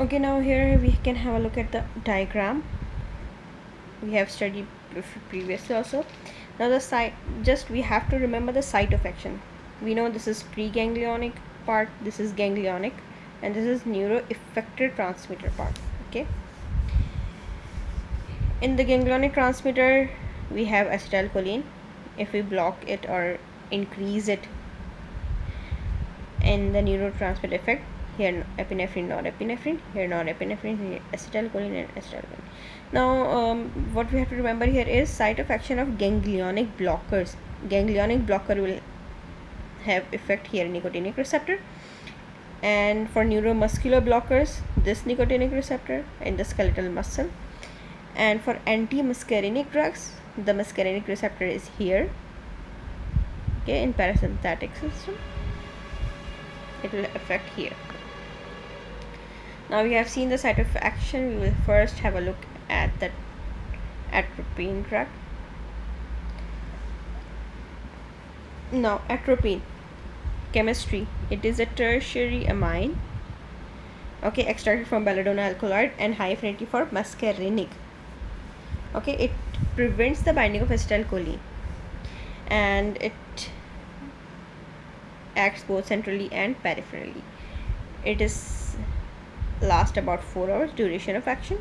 Okay, now here we can have a look at the diagram we have studied previously also. Now the site, just we have to remember the site of action. We know this is preganglionic part, this is ganglionic, and this is neuroeffector transmitter part. Okay, in the ganglionic transmitter we have acetylcholine. If we block it or increase it in the neurotransmitter effect, here epinephrine, norepinephrine, here norepinephrine, here acetylcholine and acetylcholine. Now what we have to remember here is site of action of ganglionic blockers. Ganglionic blocker will have effect here nicotinic receptor, and for neuromuscular blockers this nicotinic receptor in the skeletal muscle, and for anti-muscarinic drugs the muscarinic receptor is here, okay, in parasympathetic system it will affect here. Now we have seen the site of action. We will first have a look at the atropine drug. Now atropine chemistry, it is a tertiary amine, okay, extracted from belladonna alkaloid and high affinity for muscarinic. Okay, it prevents the binding of acetylcholine and it acts both centrally and peripherally. It is last about 4 hours duration of action.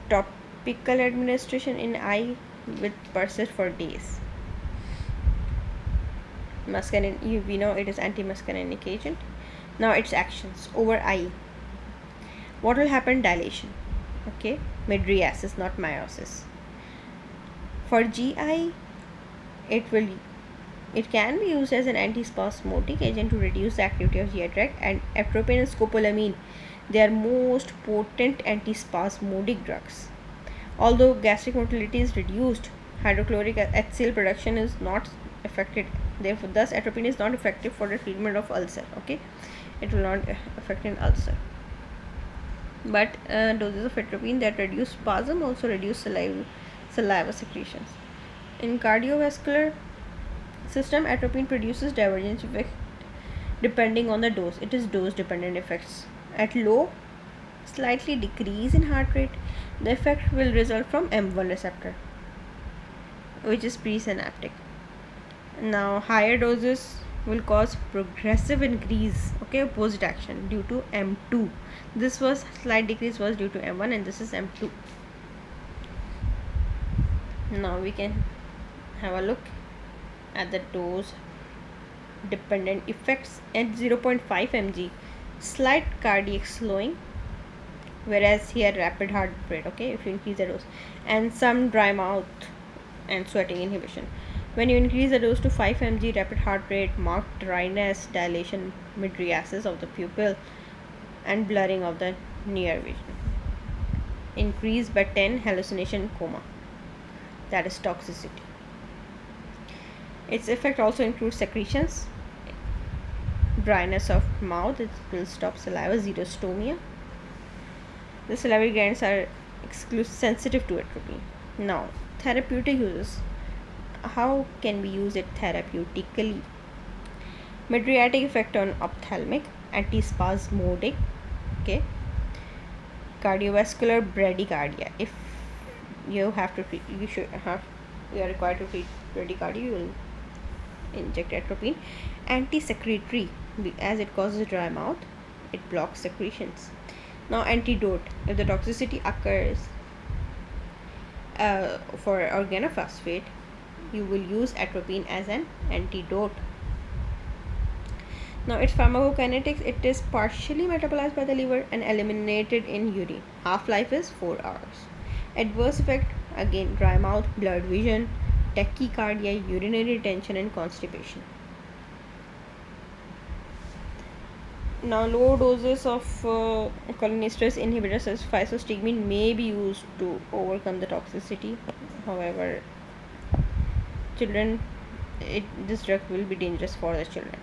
Topical administration in eye with persist for days. Muscarinic, we know it is anti-muscarinic agent. Now its actions over eye. What will happen? Dilation. Okay, mydriasis, not meiosis. For GI, it can be used as an antispasmodic agent to reduce the activity of GI tract, and atropine and scopolamine, they are most potent antispasmodic drugs. Although gastric motility is reduced, hydrochloric HCl production is not affected. Therefore, thus atropine is not effective for the treatment of ulcer. Okay, it will not affect an ulcer. But doses of atropine that reduce spasm also reduce saliva secretions. In cardiovascular system, atropine produces divergence effect depending on the dose. It is dose dependent effects. At low, slightly decrease in heart rate, the effect will result from M1 receptor, which is presynaptic. Now higher doses will cause progressive increase, okay, opposite action due to M2. This was slight decrease was due to M1 and this is M2. Now we can have a look at the dose dependent effects. At 0.5 mg, slight cardiac slowing, whereas here rapid heart rate, okay, if you increase the dose, and some dry mouth and sweating inhibition. When you increase the dose to 5 mg, rapid heart rate, marked dryness, dilation, mydriasis of the pupil, and blurring of the near vision. Increase by 10, hallucination, coma. That is toxicity. Its effect also includes secretions, dryness of mouth, it will stop saliva, xerostomia. The salivary glands are sensitive to atropine. Now, therapeutic uses. How can we use it therapeutically? Mydriatic effect on ophthalmic, antispasmodic, okay, cardiovascular, bradycardia. If you have to treat, you are required to treat bradycardia, you will inject atropine. Anti-secretory, as it causes dry mouth, it blocks secretions. Now antidote, if the toxicity occurs for organophosphate, you will use atropine as an antidote. Now its pharmacokinetics, it is partially metabolized by the liver and eliminated in urine. Half-life is 4 hours. Adverse effect, again dry mouth, blurred vision, tachycardia, urinary retention and constipation. Now low doses of cholinesterase inhibitors such as physostigmine may be used to overcome the toxicity. However, this drug will be dangerous for the children.